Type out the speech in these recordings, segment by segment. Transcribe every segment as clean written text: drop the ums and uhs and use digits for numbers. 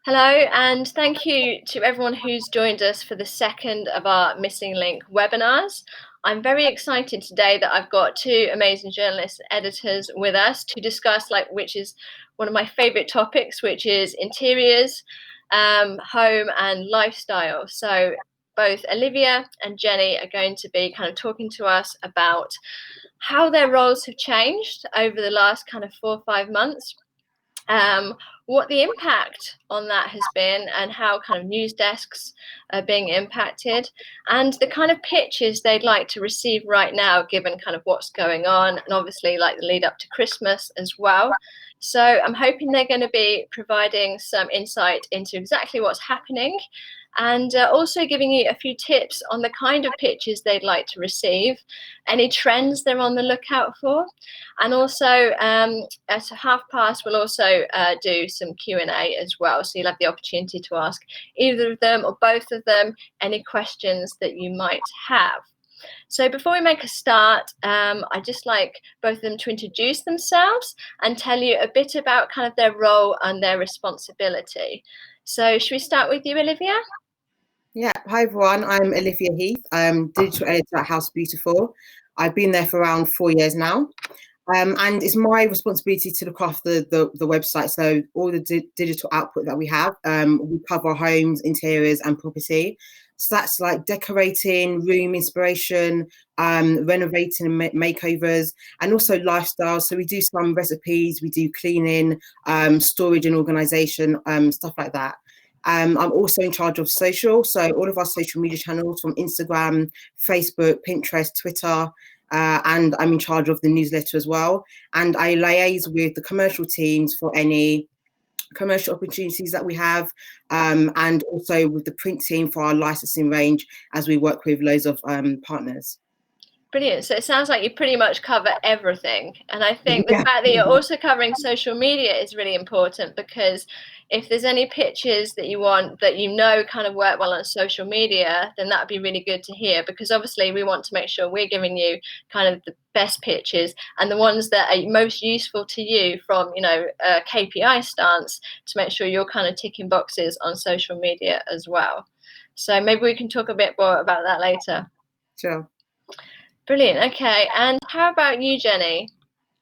Hello, and thank you to everyone who's joined us for the second of our Missing Link webinars. I'm very excited today that I've got two amazing journalists and editors with us to discuss which is one of my favorite topics, which is interiors, home and lifestyle. So both Olivia and Jenny are going to be kind of talking to us about how their roles have changed over the last kind of 4 or 5 months, what the impact on that has been and how kind of news desks are being impacted, and the kind of pitches they'd like to receive right now given kind of what's going on, and obviously like the lead up to Christmas as well. So I'm hoping they're going to be providing some insight into exactly what's happening, and also giving you a few tips on the kind of pitches they'd like to receive, any trends they're on the lookout for, and also at past we'll also do some Q&A as well, so you'll have the opportunity to ask either of them or both of them any questions that you might have. So before we make a start, I'd just like both of them to introduce themselves and tell you a bit about kind of their role and their responsibility. So should we start with you, Olivia? Yeah, hi everyone, I'm Olivia Heath. I'm digital editor at House Beautiful. I've been there for around 4 years now. And it's my responsibility to look after the website. So all the digital output that we have, we cover homes, interiors and property. So that's like decorating, room inspiration, renovating and makeovers, and also lifestyle. So we do some recipes, we do cleaning, storage and organization, stuff like that. I'm also in charge of social. So all of our social media channels from Instagram, Facebook, Pinterest, Twitter, and I'm in charge of the newsletter as well. And I liaise with the commercial teams for any commercial opportunities that we have, and also with the print team for our licensing range as we work with loads of partners. Brilliant. So it sounds like you pretty much cover everything. And I think the fact that you're also covering social media is really important, because if there's any pitches that you want that kind of work well on social media, then that would be really good to hear, because obviously we want to make sure we're giving you kind of the best pitches and the ones that are most useful to you from, a KPI stance, to make sure you're kind of ticking boxes on social media as well. So maybe we can talk a bit more about that later. Sure. Brilliant. Okay, and how about you, Jenny?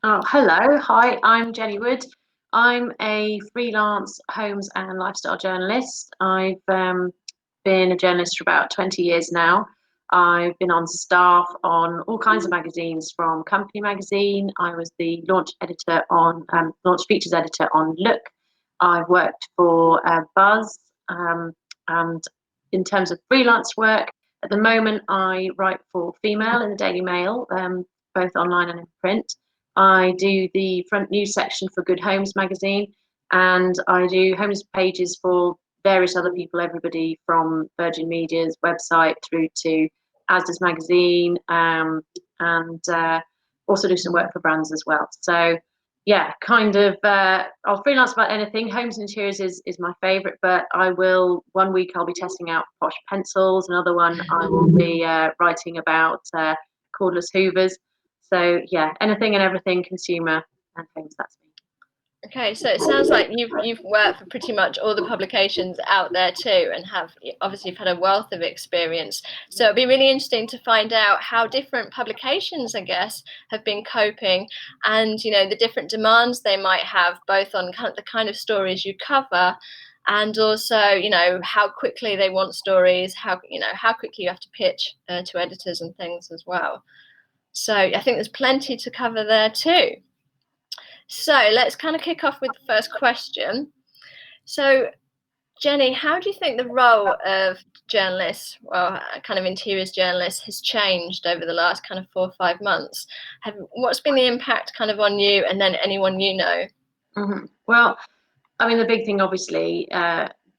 Oh, hello. Hi, I'm Jenny Wood. I'm a freelance homes and lifestyle journalist. I've been a journalist for about 20 years now. I've been on staff on all kinds of magazines, from Company Magazine. I was the launch features editor on Look. I've worked for Buzz, and in terms of freelance work, at the moment I write for Female in the Daily Mail, both online and in print. I do the front news section for Good Homes magazine, and I do homes pages for various other people, everybody from Virgin Media's website through to Asda's magazine, and also do some work for brands as well. So yeah, kind of I'll freelance about anything. Homes and interiors is my favorite, but one week I'll be testing out posh pencils, another one I will be writing about cordless hoovers. So yeah, anything and everything consumer and things, that's me. Okay, so it sounds like you've worked for pretty much all the publications out there too, and you've had a wealth of experience. So it'd be really interesting to find out how different publications, I guess, have been coping, and the different demands they might have, both on the kind of stories you cover, and also how quickly they want stories, how quickly you have to pitch to editors and things as well. So I think there's plenty to cover there too. So let's kind of kick off with the first question. So Jenny, how do you think the role of journalists, kind of interiors journalists, has changed over the last kind of 4 or 5 months? What's been the impact kind of on you and then anyone you know? Mm-hmm. Well, I mean, the big thing, obviously,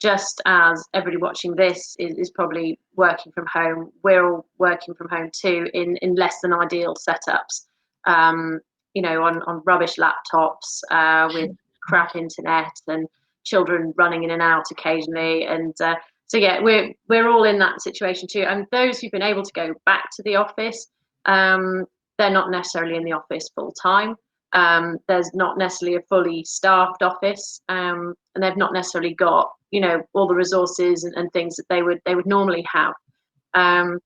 just as everybody watching this is probably working from home, we're all working from home too, in less than ideal setups. On rubbish laptops, with crap internet, and children running in and out occasionally. And so yeah, we're all in that situation too. And those who've been able to go back to the office, they're not necessarily in the office full time. There's not necessarily a fully staffed office, and they've not necessarily got you know, all the resources and things that they would normally have. And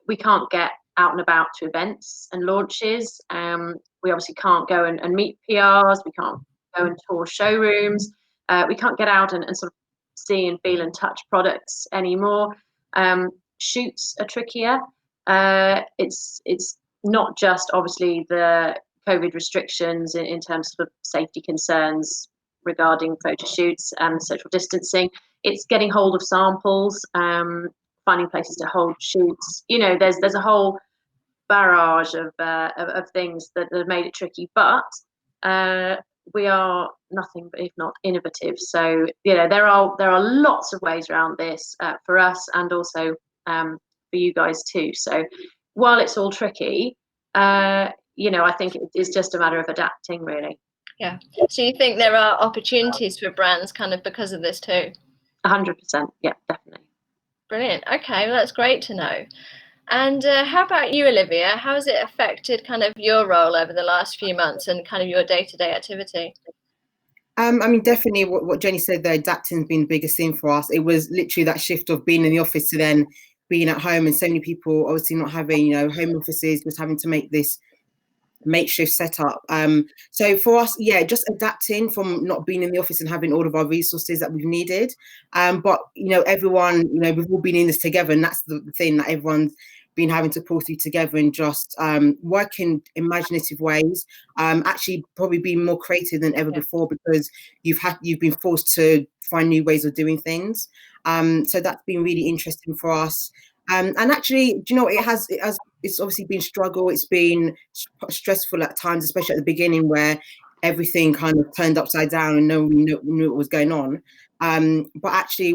we can't get out and about to events and launches. We obviously can't go and meet PRs. We can't go and tour showrooms. We can't get out and sort of see and feel and touch products anymore. Shoots are trickier. It's not just obviously the COVID restrictions in terms of safety concerns regarding photo shoots and social distancing. It's getting hold of samples, finding places to hold shoots. You know, there's a whole barrage of things that have made it tricky, but we are nothing but if not innovative. So, you know, there are lots of ways around this for us, and also for you guys too. So while it's all tricky, you know, I think it's just a matter of adapting, really. Yeah. So you think there are opportunities for brands kind of because of this too? 100%. Yeah, definitely. Brilliant. Okay, well, that's great to know. And how about you, Olivia? How has it affected kind of your role over the last few months and kind of your day-to-day activity? I mean, definitely what Jenny said there, adapting has been the biggest thing for us. It was literally that shift of being in the office to then being at home, and so many people obviously not having, you know, home offices, just having to make this makeshift setup. So for us, yeah, just adapting from not being in the office and having all of our resources that we've needed. But, you know, everyone, you know, we've all been in this together, and that's the thing that everyone's been having to pull through together and just work in imaginative ways, actually probably being more creative than ever before, because you've been forced to find new ways of doing things. So that's been really interesting for us. And actually, do you know, it's obviously been struggle. It's been stressful at times, especially at the beginning, where everything kind of turned upside down and no one knew what was going on. But actually,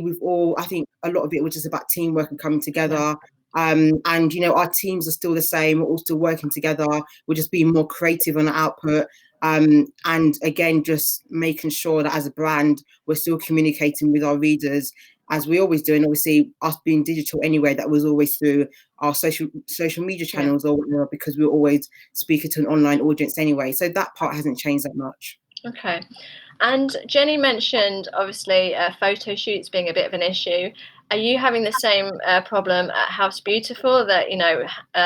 I think a lot of it was just about teamwork and coming together. And, you know, our teams are still the same. We're all still working together. We're just being more creative on the output. And again, just making sure that as a brand, we're still communicating with our readers as we always do. And obviously, us being digital anyway, that was always through our social media channels or whatever, because we're always speaking to an online audience anyway. So that part hasn't changed that much. Okay. And Jenny mentioned obviously photo shoots being a bit of an issue. Are you having the same problem at House Beautiful, that, you know,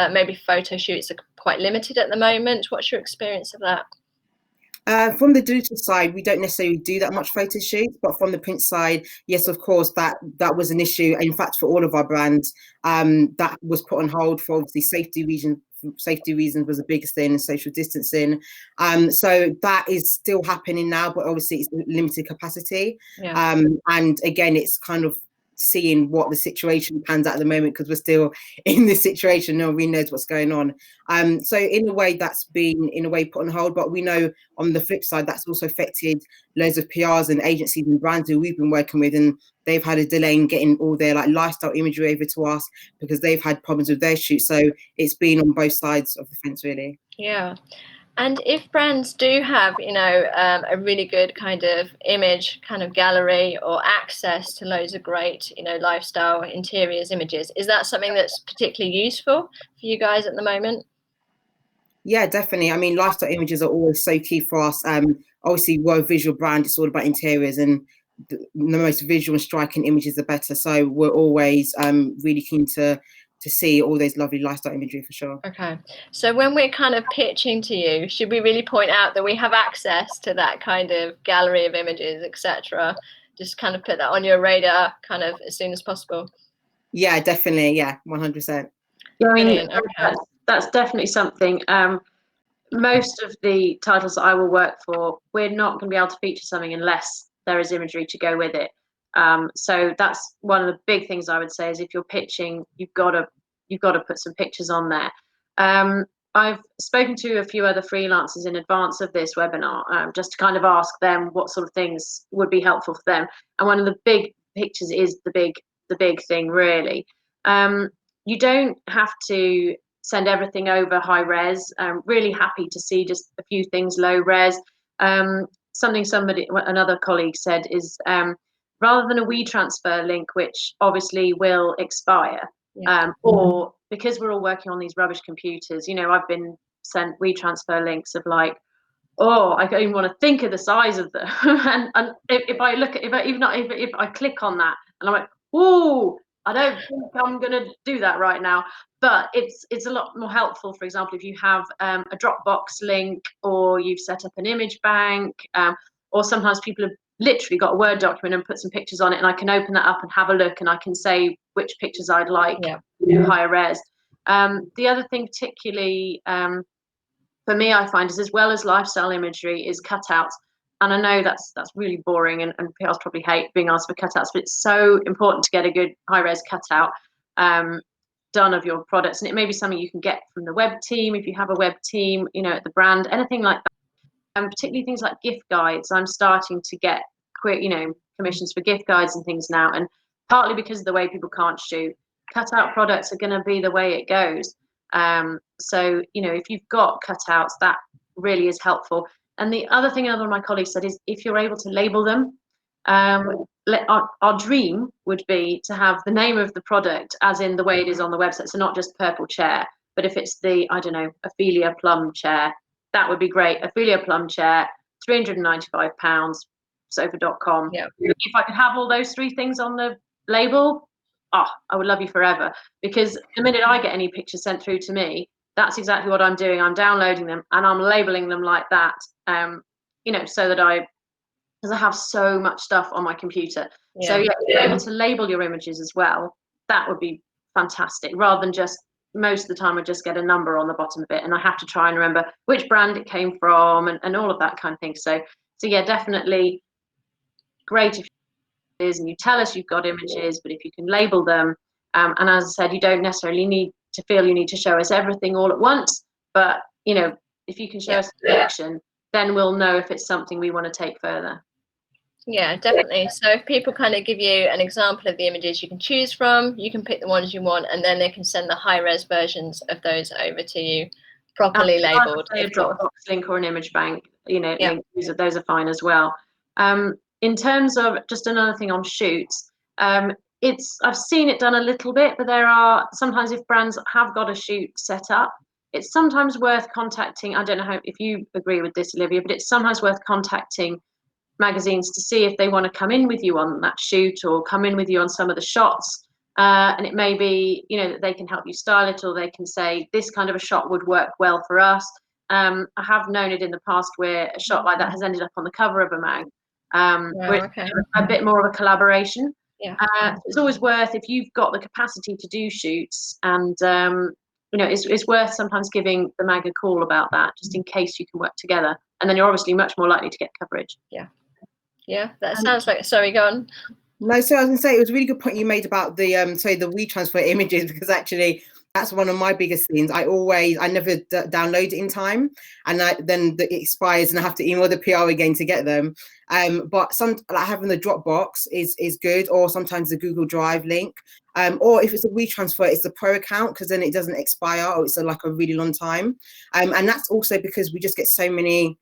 maybe photo shoots are quite limited at the moment? What's your experience of that? From the digital side, we don't necessarily do that much photo shoots, but from the print side, yes, of course, that was an issue. In fact, for all of our brands, that was put on hold for obviously safety reasons. Safety reasons was the biggest thing, and social distancing. So that is still happening now, but obviously it's limited capacity. And again, it's kind of seeing what the situation pans out at the moment, because we're still in this situation. No one really knows what's going on. So in a way, that's been in a way put on hold, but we know on the flip side, that's also affected loads of PRs and agencies and brands who we've been working with, and they've had a delay in getting all their like lifestyle imagery over to us because they've had problems with their shoots. So it's been on both sides of the fence, really. Yeah. And if brands do have, you know, a really good kind of image kind of gallery or access to loads of great, you know, lifestyle interiors images, is that something that's particularly useful for you guys at the moment? Yeah, definitely. I mean, lifestyle images are always so key for us. Obviously, we're a visual brand. It's all about interiors, and the most visual and striking images are better. So we're always really keen to see all those lovely lifestyle imagery for sure. Okay. So when we're kind of pitching to you, should we really point out that we have access to that kind of gallery of images, etc.? Just kind of put that on your radar kind of as soon as possible. Yeah, definitely. Yeah, 100%. Yeah, I mean, Okay. that's definitely something. Most of the titles that I will work for, we're not going to be able to feature something unless there is imagery to go with it. So that's one of the big things I would say, is if you're pitching, you've got to put some pictures on there. I've spoken to a few other freelancers in advance of this webinar, just to kind of ask them what sort of things would be helpful for them. And one of the big pictures is the big thing, really. You don't have to send everything over high res. I'm really happy to see just a few things low res. Another colleague said is, rather than a WeTransfer link, which obviously will expire, or because we're all working on these rubbish computers, you know, I've been sent WeTransfer links of like oh, I don't even want to think of the size of them. and if I look at, if I click on that and I'm like, oh, I don't think I'm going to do that right now. But it's a lot more helpful, for example, if you have a Dropbox link, or you've set up an image bank, or sometimes people have literally got a Word document and put some pictures on it, and I can open that up and have a look, and I can say which pictures I'd like higher res. The other thing particularly for me, I find, is as well as lifestyle imagery, is cutouts. And I know that's really boring, and people probably hate being asked for cutouts, but it's so important to get a good high-res cutout done of your products. And it may be something you can get from the web team, if you have a web team, at the brand, anything like that. And particularly things like gift guides. I'm starting to get quick, commissions for gift guides and things now. And partly because of the way people can't shoot, cutout products are going to be the way it goes. So, if you've got cutouts, that really is helpful. And the other thing another of my colleagues said is, if you're able to label them, our dream would be to have the name of the product as in the way it is on the website. So not just purple chair, but if it's the, I don't know, Ophelia plum chair, that would be great. Ophelia plum chair, £395, sofa.com. Yeah. If I could have all those three things on the label, I would love you forever. Because the minute I get any pictures sent through to me, that's exactly what I'm doing. I'm downloading them and I'm labeling them like that, so that because I have so much stuff on my computer. Yeah. So if you're able to label your images as well, that would be fantastic, rather than just, most of the time I just get a number on the bottom of it and I have to try and remember which brand it came from and all of that kind of thing. So yeah, definitely great if it is and you tell us you've got images, but if you can label them, and as I said, you don't necessarily need to feel you need to show us everything all at once, but if you can show us a selection, then we'll know if it's something we want to take further. Yeah, definitely. So if people kind of give you an example of the images you can choose from, you can pick the ones you want, and then they can send the high-res versions of those over to you, properly labeled. A Dropbox link or an image bank, Yeah. those are fine as well. In terms of just another thing on shoots, I've seen it done a little bit, but there are sometimes, if brands have got a shoot set up, it's sometimes worth contacting. I don't know if you agree with this, Olivia, but it's sometimes worth contacting magazines to see if they want to come in with you on that shoot or come in with you on some of the shots. And it may be, that they can help you style it, or they can say this kind of a shot would work well for us. I have known it in the past where a shot like that has ended up on the cover of a mag, where it's a bit more of a collaboration. Yeah. It's always worth, if you've got the capacity to do shoots, and it's worth sometimes giving the mag a call about that, just in case you can work together, and then you're obviously much more likely to get coverage. Yeah, that sounds like, sorry, go on. No, so I was going to say, it was a really good point you made about the the WeTransfer images, because actually that's one of my biggest things. I never download it in time, and then it expires and I have to email the PR again to get them. But having the Dropbox is good, or sometimes the Google Drive link, or if it's a WeTransfer, it's the Pro account, because then it doesn't expire, or it's like a really long time. And that's also because we just get so many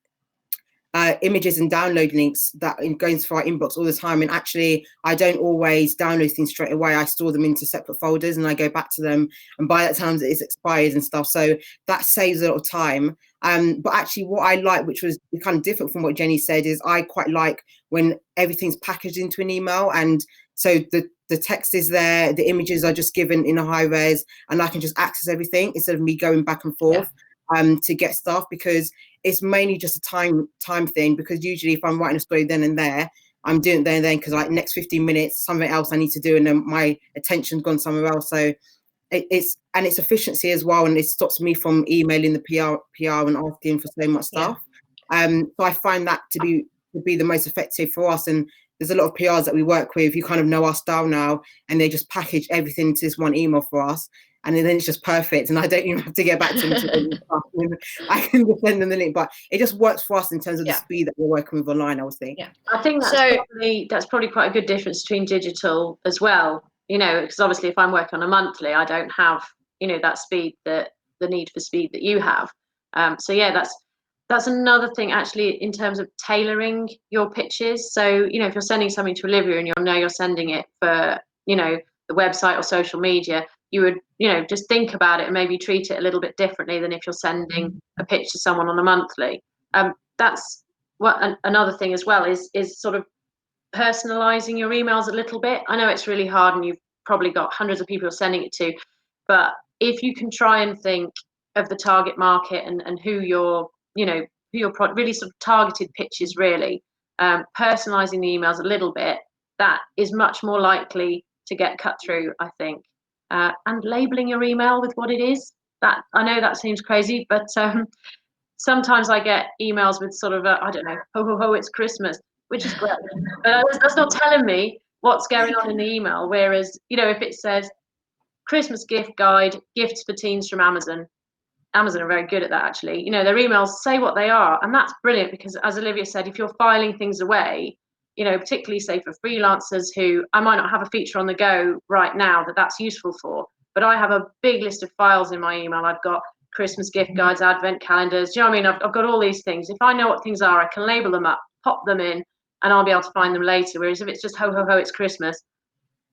images and download links that going through our inbox all the time, and actually I don't always download things straight away. I store them into separate folders and I go back to them, and by that time it's expired and stuff, so that saves a lot of time. But actually what I like, which was kind of different from what Jenny said, is I quite like when everything's packaged into an email, and so the text is there, the images are just given in a high res, and I can just access everything instead of me going back and forth to get stuff, because it's mainly just a time thing. Because usually if I'm writing a story then and there, I'm doing it there and then, because like next 15 minutes something else I need to do, and then my attention's gone somewhere else. So it's efficiency as well, and it stops me from emailing the PR and asking for so much stuff. So I find that to be the most effective for us. And there's a lot of PRs that we work with who kind of know our style now, and they just package everything into this one email for us, and then it's just perfect, and I don't even have to get back to them. I can just send them the link, but it just works for us in terms of the speed that we're working with online, I would think. I think that's probably quite a good difference between digital as well, because obviously if I'm working on a monthly, I don't have that speed, the need for speed that you have. So yeah, that's another thing actually in terms of tailoring your pitches. So if you're sending something to Olivia and you're sending it for the website or social media, you would just think about it and maybe treat it a little bit differently than if you're sending a pitch to someone on a monthly. that's what another thing as well is sort of personalizing your emails a little bit. I know it's really hard and you've probably got hundreds of people you're sending it to, but if you can try and think of the target market and who your, you know, who your product, really sort of targeted pitches, really personalizing the emails a little bit, that is much more likely to get cut through, I think. And labeling your email with what it is, that I know that seems crazy, but sometimes I get emails with sort of I don't know, ho ho ho, it's Christmas, which is great, but that's not telling me what's going on in the email. Whereas, you know, if it says Christmas gift guide, gifts for teens from Amazon, Amazon are very good at that, actually. You know, their emails say what they are, and that's brilliant because, as Olivia said, if you're filing things away, you know, particularly say for freelancers who I might not have a feature on the go right now that's useful for, but I have a big list of files in my email. I've got Christmas gift guides, advent calendars. Do you know what I mean? I've got all these things. If I know what things are, I can label them up, pop them in, and I'll be able to find them later. Whereas if it's just ho ho ho, it's Christmas,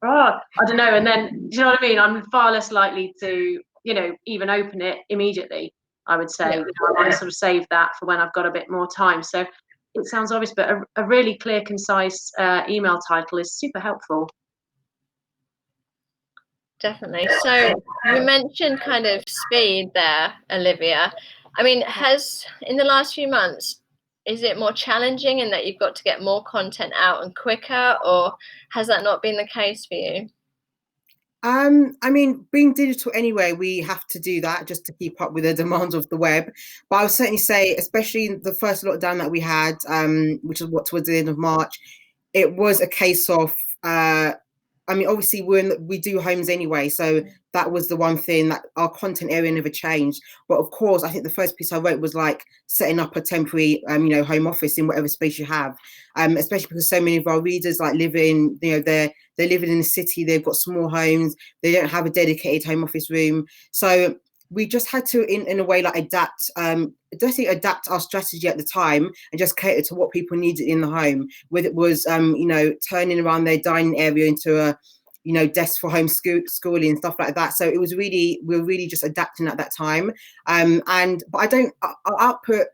I don't know. And then, do you know what I mean? I'm far less likely to, you know, even open it immediately, I would say. Yeah. You know, I sort of save that for when I've got a bit more time. So it sounds obvious, but a really clear, concise email title is super helpful. Definitely. So you mentioned kind of speed there, Olivia. I mean, has in the last few months, is it more challenging in that you've got to get more content out and quicker, or has that not been the case for you? I mean, being digital anyway, we have to do that just to keep up with the demands of the web. But I would certainly say, especially the first lockdown that we had, which is what towards the end of March, it was a case of I mean, obviously we do homes anyway, so that was the one thing that our content area never changed. But of course, I think the first piece I wrote was like setting up a temporary, you know, home office in whatever space you have, especially because so many of our readers like live in, you know, they're living in the city, they've got small homes, they don't have a dedicated home office room, so we just had to, in a way, like adapt our strategy at the time and just cater to what people needed in the home. Whether it was, you know, turning around their dining area into a, you know, desk for schooling and stuff like that. So it was really, we were really just adapting at that time. But our output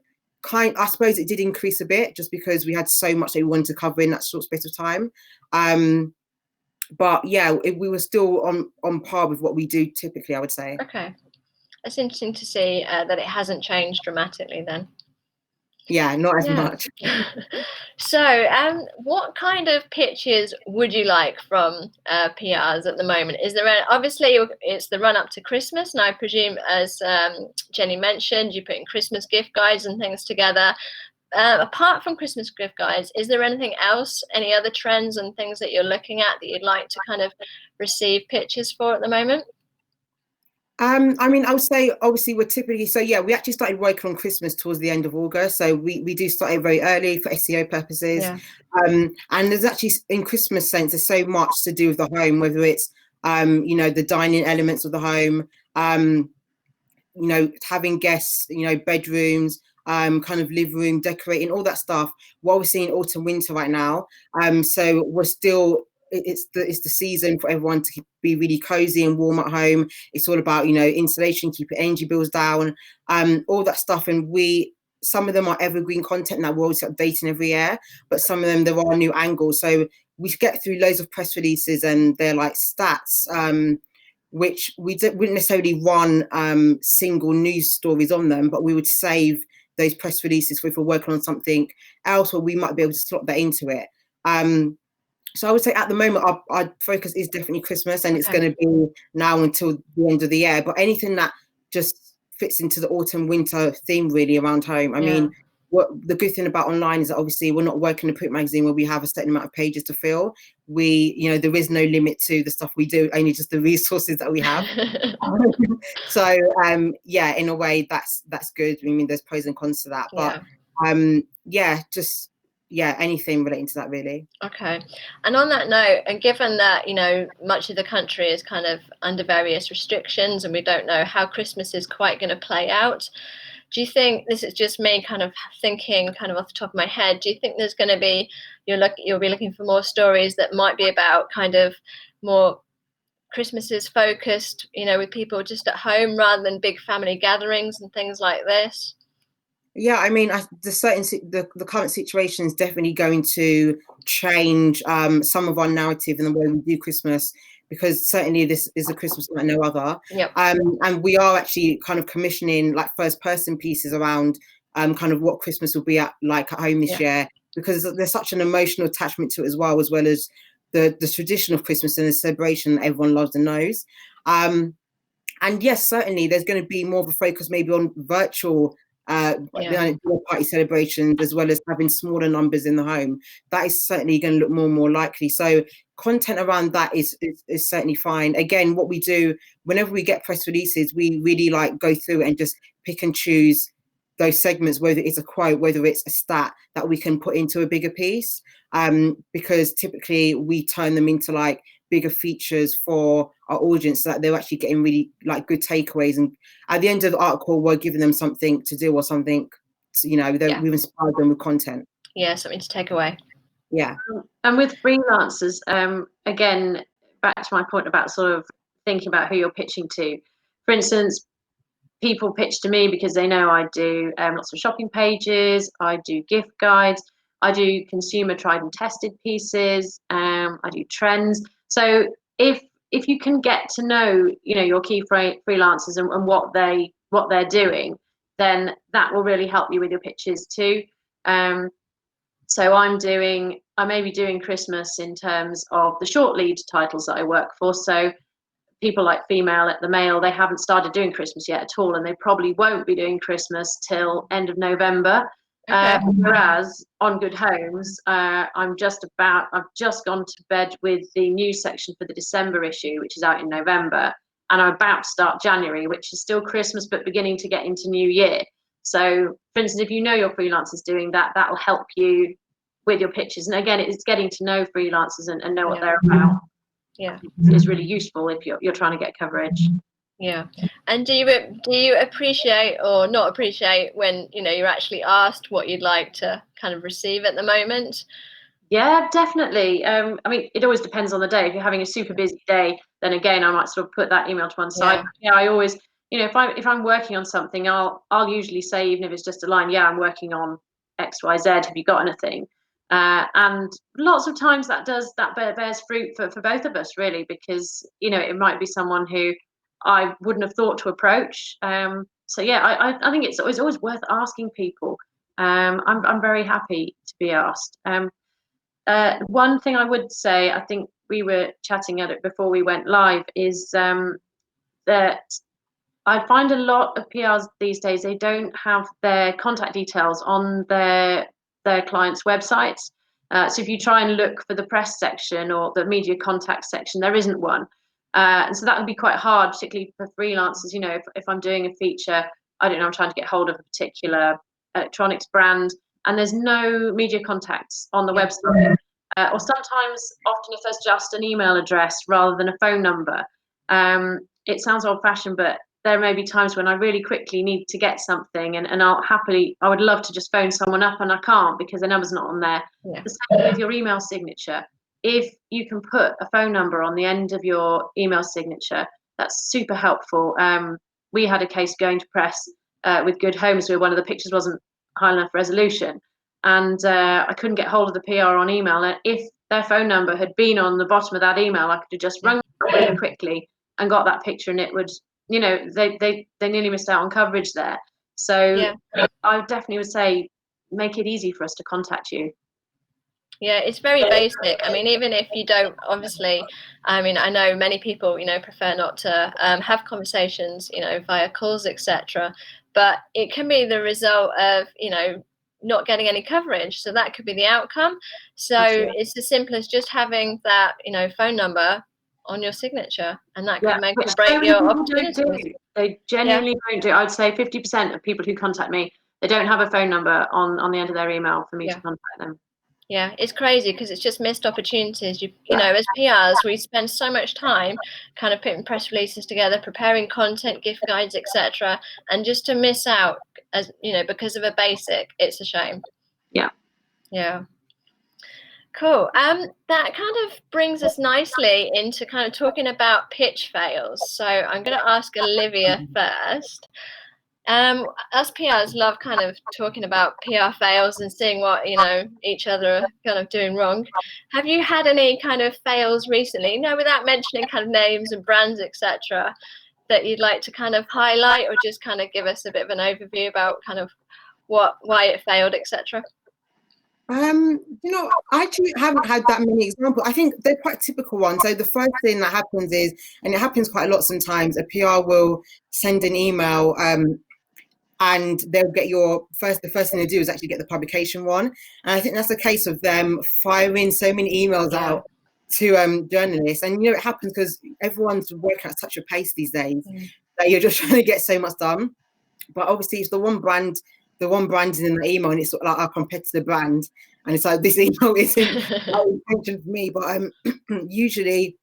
I suppose it did increase a bit just because we had so much that we wanted to cover in that short space of time. But yeah, we were still on par with what we do typically, I would say. Okay. It's interesting to see that it hasn't changed dramatically then. Yeah, not as much. So, what kind of pitches would you like from PRs at the moment? Is there obviously it's the run up to Christmas, and I presume, as Jenny mentioned, you put in Christmas gift guides and things together. Apart from Christmas gift guides, is there anything else, any other trends and things that you're looking at that you'd like to kind of receive pitches for at the moment? I mean, I would say obviously we're typically, so yeah, we actually started working on Christmas towards the end of August. So we do start it very early for SEO purposes. Yeah. And there's actually, in Christmas sense, there's so much to do with the home, whether it's, you know, the dining elements of the home, you know, having guests, you know, bedrooms, kind of living room, decorating, all that stuff. We're obviously in autumn, winter right now. So we're still, it's the season for everyone to be really cozy and warm at home. It's all about, you know, insulation, keeping energy bills down, all that stuff. And some of them are evergreen content that we're always updating every year, but some of them there are new angles. So we get through loads of press releases and they're like stats, which we wouldn't necessarily run single news stories on them, but we would save those press releases for if we're working on something else, or we might be able to slot that into it. So I would say at the moment, our focus is definitely Christmas, and it's going to be now until the end of the year. But anything that just fits into the autumn winter theme really around home. I mean, what the good thing about online is that obviously we're not working in a print magazine where we have a certain amount of pages to fill. You know, there is no limit to the stuff we do, only just the resources that we have. So yeah, in a way that's good. I mean, there's pros and cons to that, but yeah, just anything relating to that really. Okay. And on that note, and given that, you know, much of the country is kind of under various restrictions and we don't know how Christmas is quite going to play out, do you think, this is just me kind of thinking kind of off the top of my head, do you think there's going to be, you'll be looking for more stories that might be about kind of more Christmases focused, you know, with people just at home rather than big family gatherings and things like this? Yeah, I mean, the current situation is definitely going to change some of our narrative and the way we do Christmas, because certainly this is a Christmas like no other. Yep. And we are actually kind of commissioning like first person pieces around kind of what Christmas will be like at home this year, because there's such an emotional attachment to it as well as the tradition of Christmas and the celebration that everyone loves and knows. And yes, certainly there's going to be more of a focus maybe on virtual dinner party celebrations, as well as having smaller numbers in the home. That is certainly going to look more and more likely. So content around that is certainly fine. Again, what we do whenever we get press releases, we really like go through and just pick and choose those segments, whether it's a quote, whether it's a stat that we can put into a bigger piece, because typically we turn them into like bigger features for our audience, so that they're actually getting really like good takeaways, and at the end of the article we're giving them something to do or something to, we've inspired them with content. Something to take away. And with freelancers, again, back to my point about sort of thinking about who you're pitching to. For instance, people pitch to me because they know I do lots of shopping pages, I do gift guides, I do consumer tried and tested pieces, I do trends. So if you can get to know your key freelancers and what they're doing, then that will really help you with your pitches too. So I may be doing Christmas in terms of the short lead titles that I work for. So people like Female at the Mail, they haven't started doing Christmas yet at all, and they probably won't be doing Christmas till end of November. Okay. Whereas on Good Homes, I've just gone to bed with the news section for the December issue, which is out in November, and I'm about to start January, which is still Christmas but beginning to get into New Year. So, for instance, if you know your freelancers doing that, that will help you with your pitches. And again, it's getting to know freelancers and know what they're about. Is really useful if you're trying to get coverage. And do you appreciate or not appreciate when you're actually asked what you'd like to kind of receive at the moment? Yeah, definitely. I mean, it always depends on the day. If you're having a super busy day, then again, I might sort of put that email to one side. I always, if I'm working on something, I'll usually say, even if it's just a line, I'm working on XYZ. Have you got anything? And lots of times that bears fruit for both of us, really, because it might be someone who I wouldn't have thought to approach. So yeah, I think it's always worth asking people. I'm very happy to be asked. One thing I would say, I think we were chatting at it before we went live, is that I find a lot of PRs these days, they don't have their contact details on their clients' websites. So if you try and look for the press section or the media contact section, there isn't one. And so that would be quite hard, particularly for freelancers. If I'm doing a feature, I don't know, I'm trying to get hold of a particular electronics brand, and there's no media contacts on the website. Or sometimes, often, if there's just an email address rather than a phone number, it sounds old-fashioned, but there may be times when I really quickly need to get something, and I would love to just phone someone up, and I can't because the number's not on there. The same with your email signature. If you can put a phone number on the end of your email signature, that's super helpful. We had a case going to press with Good Homes where one of the pictures wasn't high enough resolution, and I couldn't get hold of the PR on email. And if their phone number had been on the bottom of that email, I could have just rung them really quickly and got that picture, and it would, they nearly missed out on coverage there. So I definitely would say make it easy for us to contact you. Yeah, it's very basic. I mean, even if you don't, obviously, I mean, I know many people, prefer not to have conversations, via calls, etc. But it can be the result of, not getting any coverage. So that could be the outcome. So it's as simple as just having that, phone number on your signature, and that could make or break your opportunities. They genuinely don't do. I'd say 50% of people who contact me, they don't have a phone number on the end of their email for me to contact them. Yeah, it's crazy because it's just missed opportunities. You know, as PRs, we spend so much time kind of putting press releases together, preparing content, gift guides, etc. And just to miss out, as because of a basic, it's a shame. Yeah. Cool. That kind of brings us nicely into kind of talking about pitch fails. So I'm going to ask Olivia first. Us PRs love kind of talking about PR fails and seeing what, you know, each other are kind of doing wrong. Have you had any kind of fails recently, you know, without mentioning kind of names and brands, etc., that you'd like to kind of highlight, or just kind of give us a bit of an overview about kind of why it failed, etc.? You know, I actually haven't had that many examples. I think they're quite typical ones. So the first thing that happens is, and it happens quite a lot sometimes, a PR will send an email, and they'll get the first thing they do is actually get the publication one. And I think that's a case of them firing so many emails out to journalists. And, you know, it happens because everyone's working at such a pace these days that you're just trying to get so much done. But obviously it's the one brand in the email, and it's sort of like our competitor brand. And it's like, this email isn't intention for me, but usually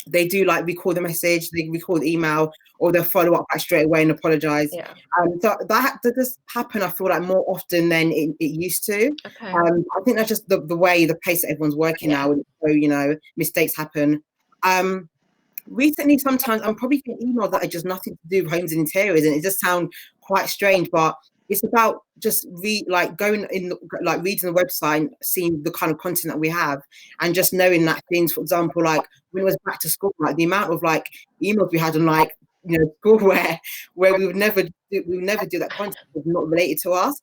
they do like record the message, they record the email, or they'll follow up back straight away and apologize. So that does happen, I feel like, more often than it used to. I think that's just the pace that everyone's working now. So, you know, mistakes happen. Recently, sometimes I'm probably getting emails that are just nothing to do with homes and interiors, and it just sounds quite strange, but it's about just reading the website and seeing the kind of content that we have, and just knowing that things, for example, like when it was back to school, like the amount of like emails we had on, like, you know, schoolwear, where we would never do that content was not related to us.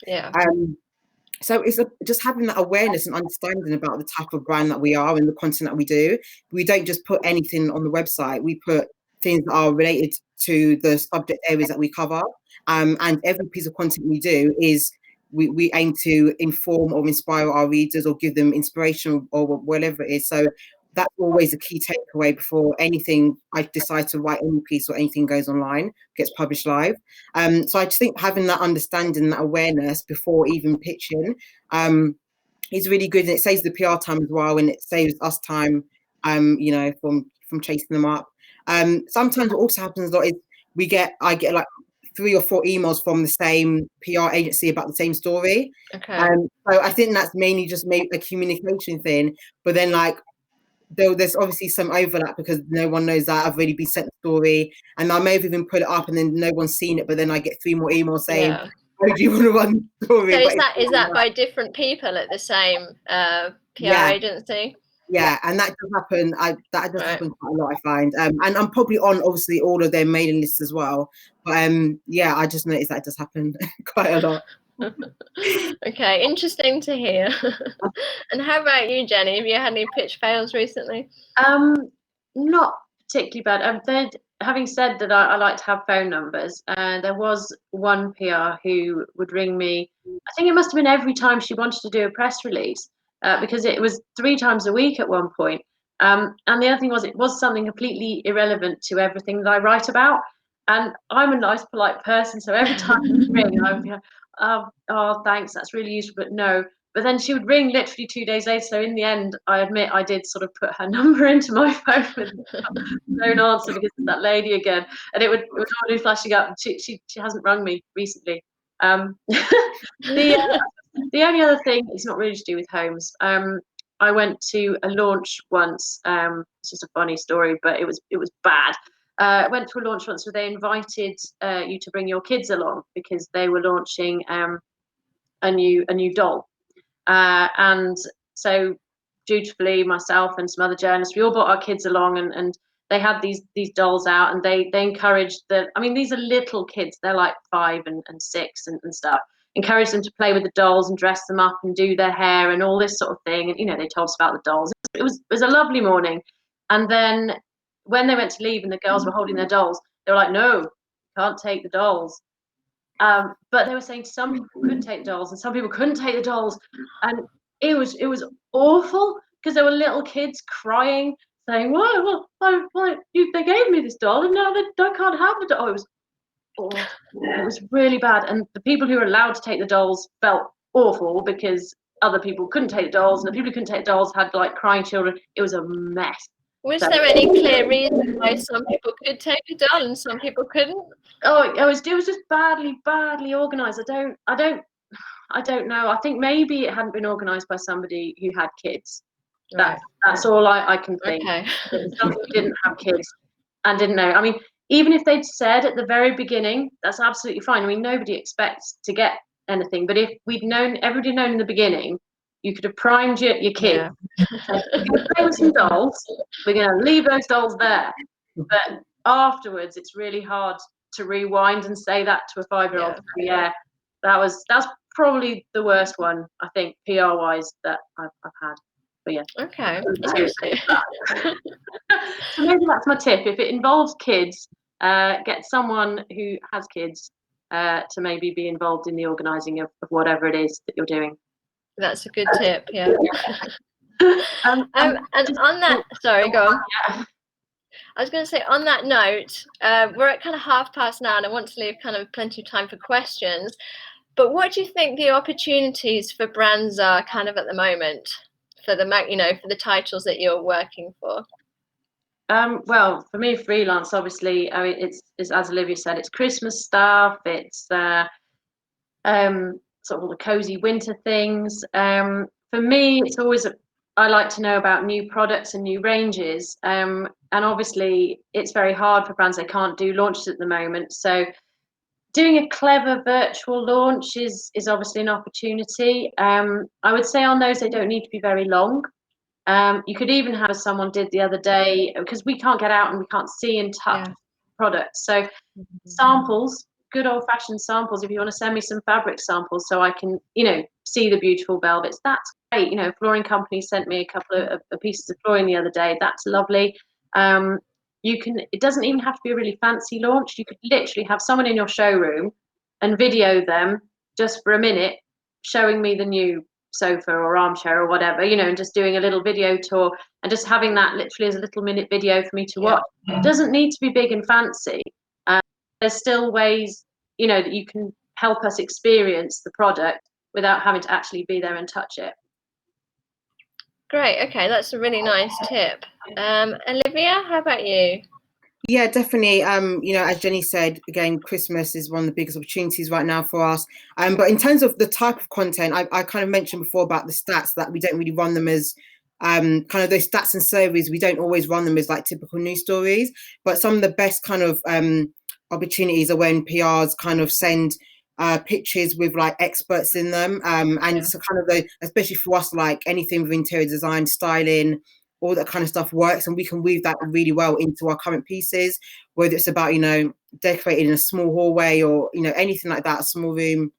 So it's just having that awareness and understanding about the type of brand that we are and the content that we do. We don't just put anything on the website. We put things that are related to the subject areas that we cover. And every piece of content we do is we aim to inform or inspire our readers or give them inspiration or whatever it is. So that's always a key takeaway before anything I decide to write any piece or anything goes online, gets published live. So I just think having that understanding, that awareness before even pitching is really good, and it saves the PR time as well, and it saves us time, you know, from chasing them up. Sometimes what also happens a lot is I get like 3 or 4 emails from the same PR agency about the same story. So I think that's mainly just a communication thing, but then like there's obviously some overlap because no one knows that I've already been sent the story, and I may have even put it up and then no one's seen it, but then I get 3 more emails saying, oh, do you want to run the story? So is that by different people at the same PR agency? Yeah, and that does happen. That does happen quite a lot, I find. And I'm probably on obviously all of their mailing lists as well. But I just noticed that does happen quite a lot. Okay, interesting to hear. And how about you, Jenny? Have you had any pitch fails recently? Not particularly bad. Having said that, I like to have phone numbers. There was one PR who would ring me. I think it must have been every time she wanted to do a press release, because it was 3 times a week at one point. And the other thing was, it was something completely irrelevant to everything that I write about. And I'm a nice, polite person, so every time she would ring, I would be like, oh, thanks, that's really useful, but no. But then she would ring literally 2 days later. So in the end, I admit I did sort of put her number into my phone with don't answer because it's that lady again. And it would always be flashing up. She hasn't rung me recently. The only other thing, it's not really to do with homes. I went to a launch once. It's just a funny story, but it was bad. I went to a launch once where they invited you to bring your kids along because they were launching a new doll. And so dutifully, myself and some other journalists, we all brought our kids along, and they had these dolls out, and they encouraged these are little kids, they're like 5 and 6 and stuff, encouraged them to play with the dolls and dress them up and do their hair and all this sort of thing. And, you know, they told us about the dolls. It was a lovely morning. And then when they went to leave and the girls were holding their dolls, they were like, no, can't take the dolls. But they were saying some people could take the dolls and some people couldn't take the dolls, and it was awful because there were little kids crying, saying, "Well, they gave me this doll and now I can't have the doll." It was awful. It was really bad, and the people who were allowed to take the dolls felt awful because other people couldn't take the dolls, and the people who couldn't take the dolls had like crying children. It was a mess. Was there any clear reason why some people could take a doll and some people couldn't? Oh, it was just badly organised. I don't know. I think maybe it hadn't been organised by somebody who had kids. That's all I can think. Okay. Some people didn't have kids and didn't know. I mean, even if they'd said at the very beginning, that's absolutely fine. I mean, nobody expects to get anything, but if everybody known in the beginning, you could have primed your kid. Yeah. We're going to play with some dolls. We're going to leave those dolls there. But afterwards, it's really hard to rewind and say that to a 5-year-old. Yeah. That's probably the worst one, I think, PR-wise, that I've had. But yeah. Okay. Interesting. So maybe that's my tip. If it involves kids, get someone who has kids to maybe be involved in the organising of whatever it is that you're doing. That's a good tip. Yeah. And on that, sorry, go on. Yeah. I was going to say, on that note, we're at kind of 5:30 now, and I want to leave kind of plenty of time for questions. But what do you think the opportunities for brands are kind of at the moment for the titles that you're working for? Well, for me, freelance, obviously, I mean, it's as Olivia said, it's Christmas stuff. It's sort of all the cozy winter things. For me, it's always I like to know about new products and new ranges. And obviously, it's very hard for brands. They can't do launches at the moment. So doing a clever virtual launch is obviously an opportunity. I would say on those, they don't need to be very long. You could even have, as someone did the other day, because we can't get out and we can't see and touch products. So samples, good old-fashioned samples. If you want to send me some fabric samples so I can, see the beautiful velvets, that's great. Flooring company sent me a couple of pieces of flooring the other day. That's lovely. It doesn't even have to be a really fancy launch. You could literally have someone in your showroom and video them just for a minute, showing me the new sofa or armchair or whatever, and just doing a little video tour and just having that literally as a little minute video for me to watch. It doesn't need to be big and fancy. There's still ways, that you can help us experience the product without having to actually be there and touch it. Great. Okay, that's a really nice tip. Olivia, how about you? Yeah, definitely. As Jenny said, again, Christmas is one of the biggest opportunities right now for us. But in terms of the type of content, I kind of mentioned before about the stats that we don't really run them as kind of those stats and surveys. We don't always run them as like typical news stories. But some of the best kind of opportunities are when PRs kind of send pictures with like experts in them, and so kind of especially for us, like anything with interior design, styling, all that kind of stuff works, and we can weave that really well into our current pieces, whether it's about decorating a small hallway or anything like that, a small room,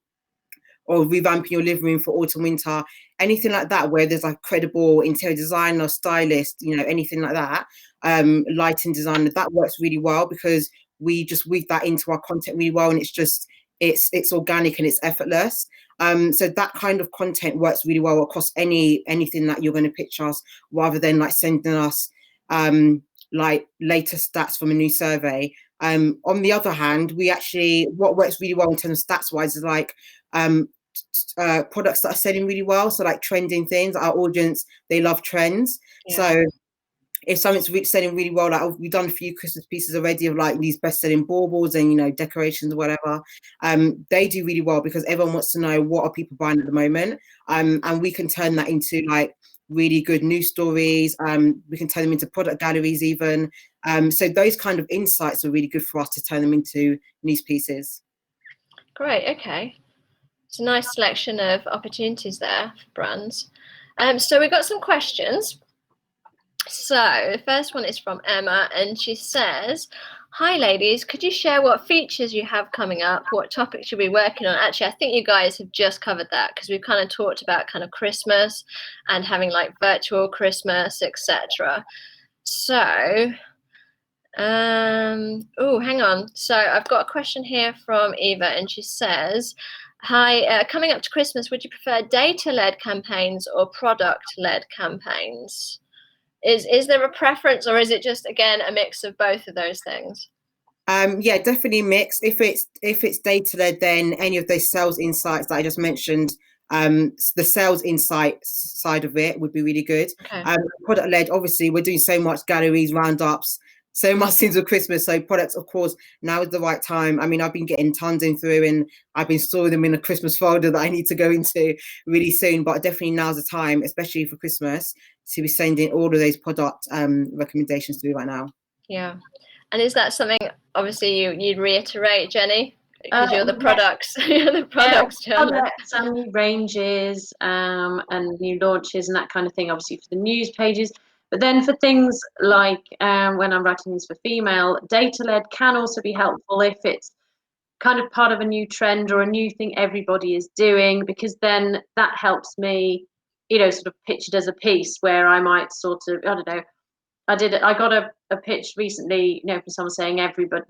or revamping your living room for autumn winter, anything like that where there's like credible interior designer, stylist, anything like that, lighting designer, that works really well because we just weave that into our content really well, and it's organic and it's effortless. So that kind of content works really well across anything that you're going to pitch us, rather than like sending us like latest stats from a new survey. On the other hand, what works really well in terms of stats wise is like products that are selling really well. So like trending things, our audience, they love trends. So if something's selling really well, like we've done a few Christmas pieces already of like these best-selling baubles and decorations or whatever, they do really well because everyone wants to know what are people buying at the moment, and we can turn that into like really good news stories. We can turn them into product galleries even. So those kind of insights are really good for us to turn them into news pieces. Great. Okay, it's a nice selection of opportunities there for brands. So we've got some questions. So the first one is from Emma, and she says, "Hi ladies, could you share what features you have coming up? What topics you'll be working on?" Actually, I think you guys have just covered that because we've kind of talked about kind of Christmas and having like virtual Christmas, etc. So, oh, hang on. So I've got a question here from Eva, and she says, "Hi, coming up to Christmas, would you prefer data-led campaigns or product-led campaigns? Is there a preference, or is it just again a mix of both of those things?" Yeah, definitely mixed. If it's data led, then any of those sales insights that I just mentioned, the sales insights side of it would be really good. Okay. Product led, obviously, we're doing so much galleries, roundups, so much things with Christmas. So products, of course, now is the right time. I mean, I've been getting tons in through, and I've been storing them in a Christmas folder that I need to go into really soon. But definitely now's the time, especially for Christmas, to be sending all of those product recommendations through right now. Yeah. And is that something, obviously, you'd reiterate, Jenny? Because you're the Yeah. products, you're the products journalist. Products and new ranges and new launches and that kind of thing, obviously for the news pages. But then for things like when I'm writing things for female, DataLed can also be helpful if it's kind of part of a new trend or a new thing everybody is doing, because then that helps me, you know, sort of pitch it as a piece where I might sort of, I don't know, I got a pitch recently, you know, from someone saying everybody,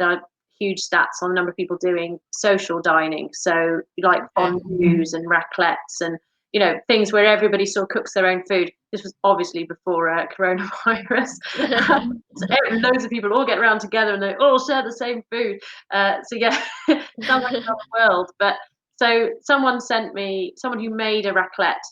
huge stats on the number of people doing social dining. So like fondues and raclettes and, you know, things where everybody sort of cooks their own food. This was obviously before coronavirus. So loads of people all get around together and they all share the same food. So yeah, sounds like another world. But so someone who made a raclette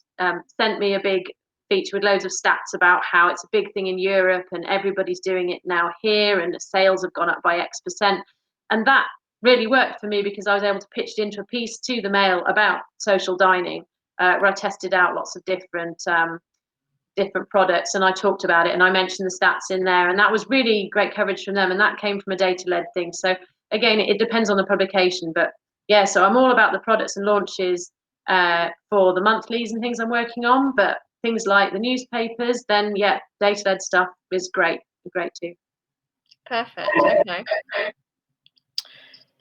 sent me a big feature with loads of stats about how it's a big thing in Europe and everybody's doing it now here and the sales have gone up by X%. And that really worked for me because I was able to pitch it into a piece to the Mail about social dining, where I tested out lots of different products and I talked about it and I mentioned the stats in there, and that was really great coverage from them, and that came from a data-led thing. So again, it depends on the publication, but yeah, so I'm all about the products and launches for the monthlies and things I'm working on, but things like the newspapers, then yeah, data-led stuff is great too. Perfect. Okay.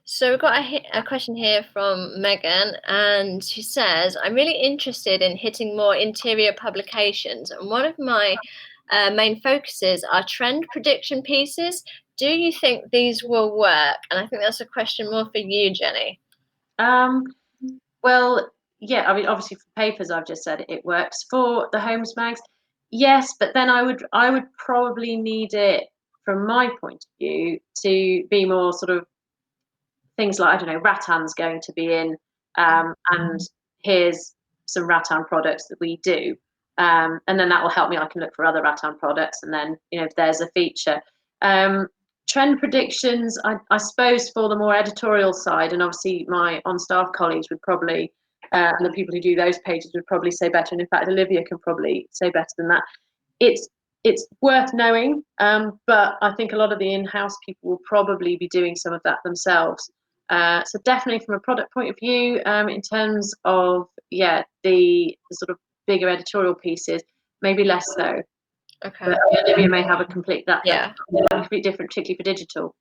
So we've got a question here from Megan, and she says, I'm really interested in hitting more interior publications, and one of my main focuses are trend prediction pieces. Do you think these will work? And I think that's a question more for you, Jenny. Well, yeah, I mean, obviously for papers, I've just said it works. For the homes mags, yes, but then I would probably need it, from my point of view, to be more sort of things like, I don't know, Rattan's going to be in, and here's some Rattan products that we do. And then that will help me. I can look for other Rattan products, and then, you know, if there's a feature. Trend predictions, I suppose, for the more editorial side, and obviously my on-staff colleagues would probably, and the people who do those pages would probably say better. And in fact, Olivia can probably say better than that. It's worth knowing, but I think a lot of the in-house people will probably be doing some of that themselves. So definitely from a product point of view, in terms of, yeah, the sort of bigger editorial pieces, maybe less so. Okay. But Olivia may have a complete different, particularly for digital.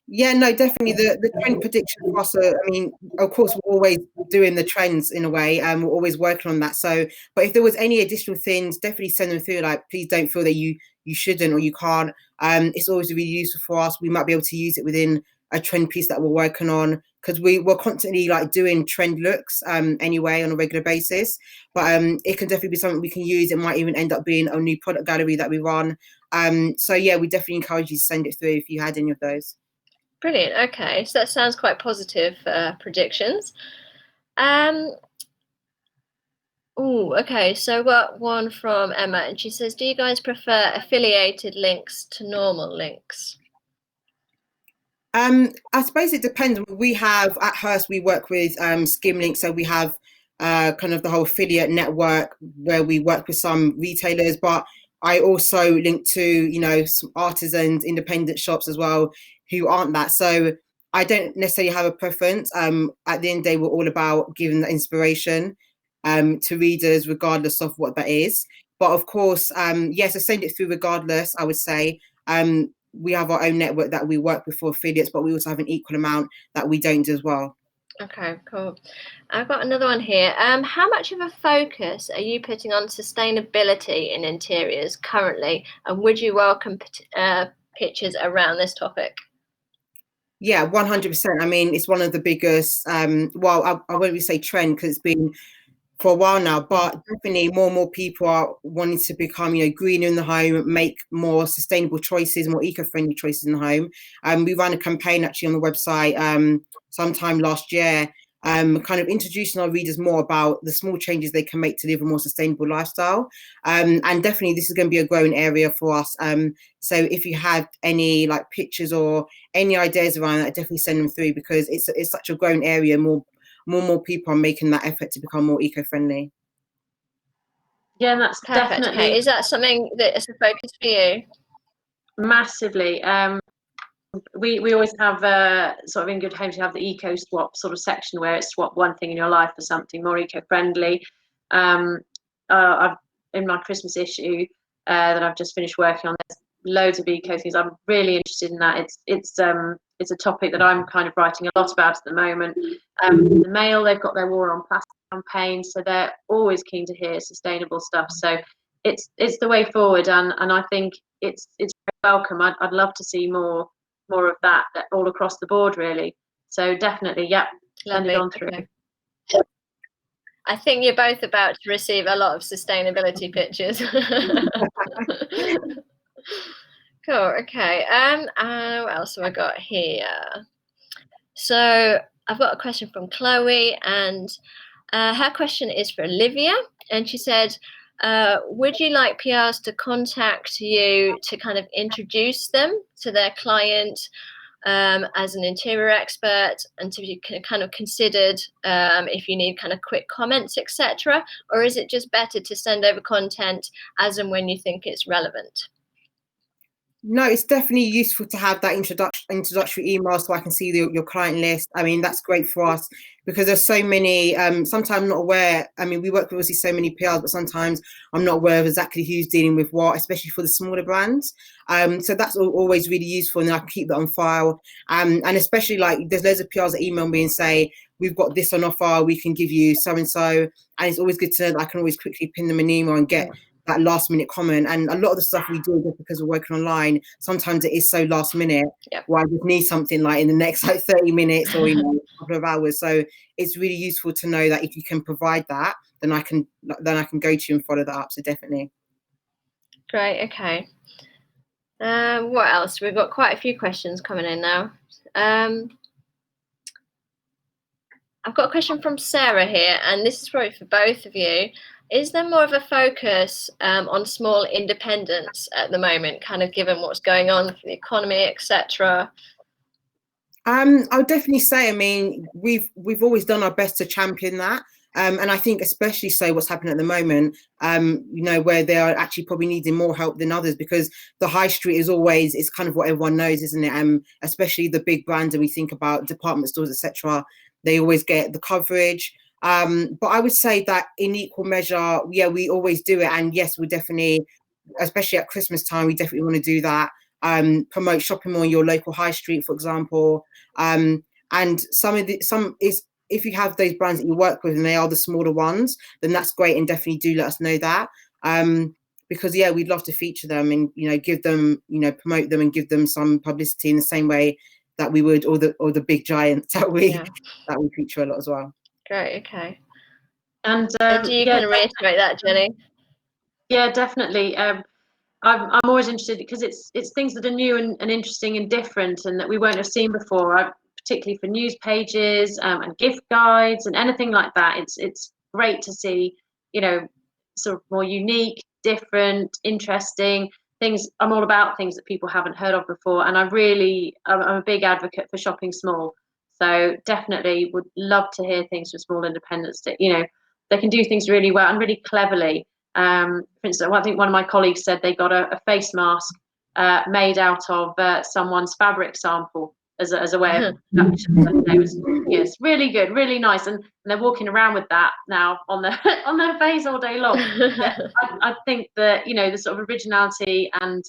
Yeah, no, definitely the trend prediction for us. I mean, of course, we're always doing the trends in a way, and we're always working on that. So, but if there was any additional things, definitely send them through. Like, please don't feel that you shouldn't or you can't. It's always really useful for us. We might be able to use it within a trend piece that we're working on, because we're constantly like doing trend looks anyway on a regular basis. But it can definitely be something we can use. It might even end up being a new product gallery that we run. So yeah, we definitely encourage you to send it through if you had any of those. Brilliant. Okay, so that sounds quite positive predictions. Okay, so I got one from Emma, and she says, do you guys prefer affiliated links to normal links? I suppose it depends. We have at Hearst, we work with Skimlink, so we have kind of the whole affiliate network where we work with some retailers, but I also link to, you know, some artisans, independent shops as well who aren't that. So I don't necessarily have a preference. At the end of the day, we're all about giving the inspiration to readers, regardless of what that is. But of course, yes, I send it through regardless, I would say. We have our own network that we work with for affiliates, but we also have an equal amount that we don't do as well. Okay, cool. I've got another one here. How much of a focus are you putting on sustainability in interiors currently, and would you welcome pictures around this topic? Yeah, 100%. I mean, it's one of the biggest, well, I won't really say trend because it's been for a while now, but definitely more and more people are wanting to become, you know, greener in the home, make more sustainable choices, more eco-friendly choices in the home. We ran a campaign actually on the website sometime last year, kind of introducing our readers more about the small changes they can make to live a more sustainable lifestyle. And definitely this is going to be a growing area for us. So if you have any like pictures or any ideas around that, definitely send them through, because it's such a growing area. More people are making that effort to become more eco-friendly. Yeah, and that's perfect. Definitely. Okay. Is that something that is a focus for you? Massively. we always have sort of in Good Homes, you have the eco swap sort of section where it's swap one thing in your life for something more eco-friendly. I've in my Christmas issue that I've just finished working on, there's loads of eco things. I'm really interested in that. It's a topic that I'm kind of writing a lot about at the moment. The Mail, they've got their War on Plastic campaign, so they're always keen to hear sustainable stuff. So it's the way forward, and I think it's welcome. I'd love to see more of that all across the board, really. So definitely, yeah, send it on through. Okay. I think you're both about to receive a lot of sustainability pictures. Cool. Okay. What else have I got here? So I've got a question from Chloe, and her question is for Olivia, and she said, would you like PRs to contact you to kind of introduce them to their client as an interior expert, and to be kind of considered if you need kind of quick comments, etc.? Or is it just better to send over content as and when you think it's relevant? No, it's definitely useful to have that introductory email so I can see your client list. I mean, that's great for us because there's so many, sometimes I'm not aware. I mean, we work with obviously so many PRs, but sometimes I'm not aware of exactly who's dealing with what, especially for the smaller brands. So that's always really useful, and I can keep that on file. And especially like there's loads of PRs that email me and say, we've got this on offer, we can give you so-and-so. And it's always good to know that I can always quickly pin them an email and get that last minute comment. And a lot of the stuff we do just because we're working online, sometimes it is so last minute. Where I just need something like in the next like 30 minutes or a couple of hours. So it's really useful to know that if you can provide that, then I can go to you and follow that up. So definitely. Great. Okay. What else? We've got quite a few questions coming in now. I've got a question from Sarah here, and this is probably for both of you. Is there more of a focus on small independents at the moment, kind of given what's going on for the economy, etc.? I would definitely say, I mean, we've always done our best to champion that. And I think especially so what's happening at the moment, you know, where they are actually probably needing more help than others, because the high street is always, it's kind of what everyone knows, isn't it? Especially the big brands, and we think about department stores, etc. They always get the coverage. But I would say that in equal measure, yeah, we always do it. And yes, we definitely, especially at Christmas time, we definitely want to do that. Promote shopping more in your local high street, for example. And if you have those brands that you work with and they are the smaller ones, then that's great, and definitely do let us know that. Because yeah, we'd love to feature them and, you know, give them, you know, promote them and give them some publicity in the same way that we would all the big giants that we feature a lot as well. Great. Okay. And do you kind of reiterate that, Jenny? Yeah, definitely. I'm always interested because it's things that are new and interesting and different, and that we won't have seen before. Particularly for news pages and gift guides and anything like that. It's great to see, you know, sort of more unique, different, interesting things. I'm all about things that people haven't heard of before, and I'm a big advocate for shopping small. So definitely would love to hear things from small independents that, you know, they can do things really well and really cleverly. For instance, I think one of my colleagues said they got a face mask made out of someone's fabric sample as a way of production. Yes, really good, really nice, and they're walking around with that now on their face all day long. I think that, you know, the sort of originality and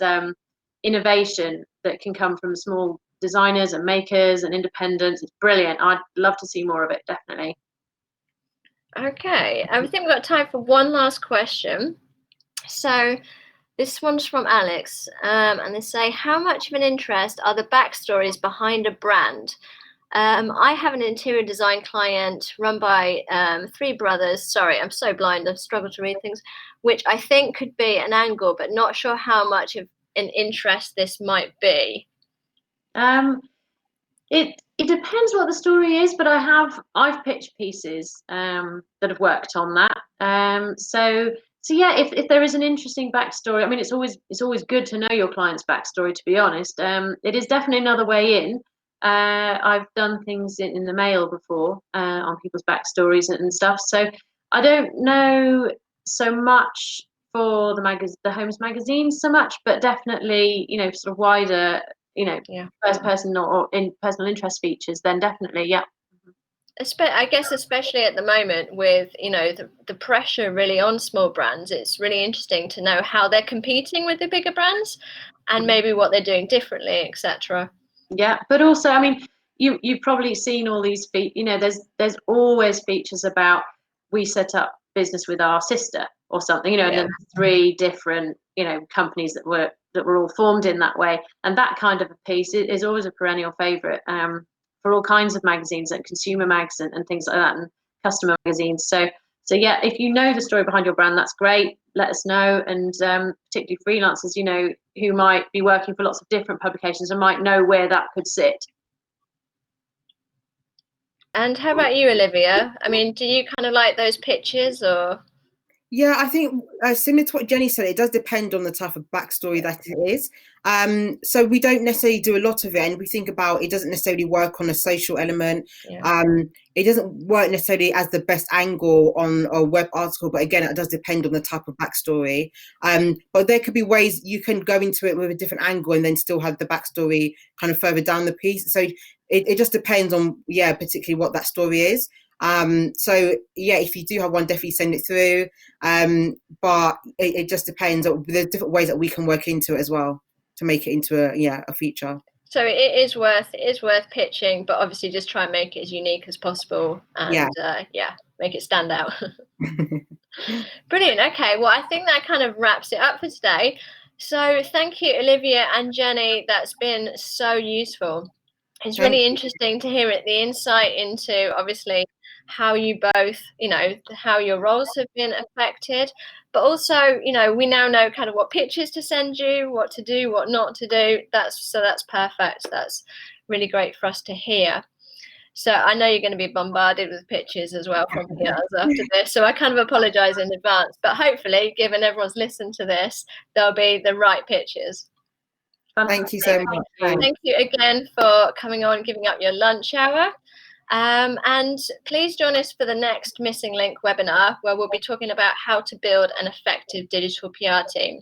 innovation that can come from small designers and makers and independents is brilliant. I'd love to see more of it, definitely. Okay, I think we've got time for one last question. So this one's from Alex, and they say, how much of an interest are the backstories behind a brand? I have an interior design client run by 3 brothers. Sorry, I'm so blind, I've struggled to read things, which I think could be an angle, but not sure how much of an interest this might be. It depends what the story is, but I've pitched pieces that have worked on that. So yeah, if there is an interesting backstory, I mean, it's always good to know your client's backstory, to be honest. It is definitely another way in. I've done things in the Mail before on people's backstories and stuff. So I don't know so much for the Homes magazine so much, but definitely, you know, sort of wider, first person or in personal interest features, then definitely, yeah. I guess especially at the moment with the pressure really on small brands, it's really interesting to know how they're competing with the bigger brands and maybe what they're doing differently, etc. Yeah, but also, I mean, you've probably seen all these there's always features about we set up business with our sister or something, and then 3 different companies that were all formed in that way, and that kind of a piece is always a perennial favorite for all kinds of magazines and consumer mags and things like that, and customer magazines. So yeah, if you know the story behind your brand, that's great. Let us know, and particularly freelancers, who might be working for lots of different publications and might know where that could sit. And how about you, Olivia? I mean, do you kind of like those pictures or? Yeah, I think similar to what Jenny said, it does depend on the type of backstory that it is. So we don't necessarily do a lot of it, and we think about it doesn't necessarily work on a social element. It doesn't work necessarily as the best angle on a web article, but again, it does depend on the type of backstory. But there could be ways you can go into it with a different angle and then still have the backstory kind of further down the piece. So it just depends on, particularly what that story is. So yeah, if you do have one, definitely send it through. But it just depends. There's different ways that we can work into it as well to make it into a feature. So it is worth pitching, but obviously just try and make it as unique as possible and make it stand out. Brilliant. Okay, well, I think that kind of wraps it up for today. So thank you, Olivia and Jenny. That's been so useful. It's really interesting to hear the insight into obviously how you both, how your roles have been affected, but also, we now know kind of what pictures to send you, what to do, what not to do. That's perfect. That's really great for us to hear. So I know you're going to be bombarded with pictures as well from here after this. So I kind of apologize in advance, but hopefully, given everyone's listened to this, there'll be the right pictures. Thank you so much. Thank you again for coming on, giving up your lunch hour. And please join us for the next Missing Link webinar, where we'll be talking about how to build an effective digital PR team.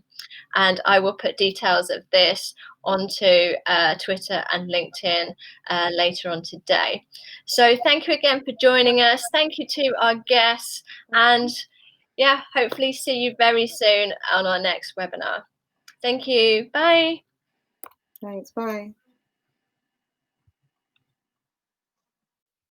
And I will put details of this onto Twitter and LinkedIn later on today. So thank you again for joining us. Thank you to our guests. And hopefully see you very soon on our next webinar. Thank you. Bye. Thanks. Bye.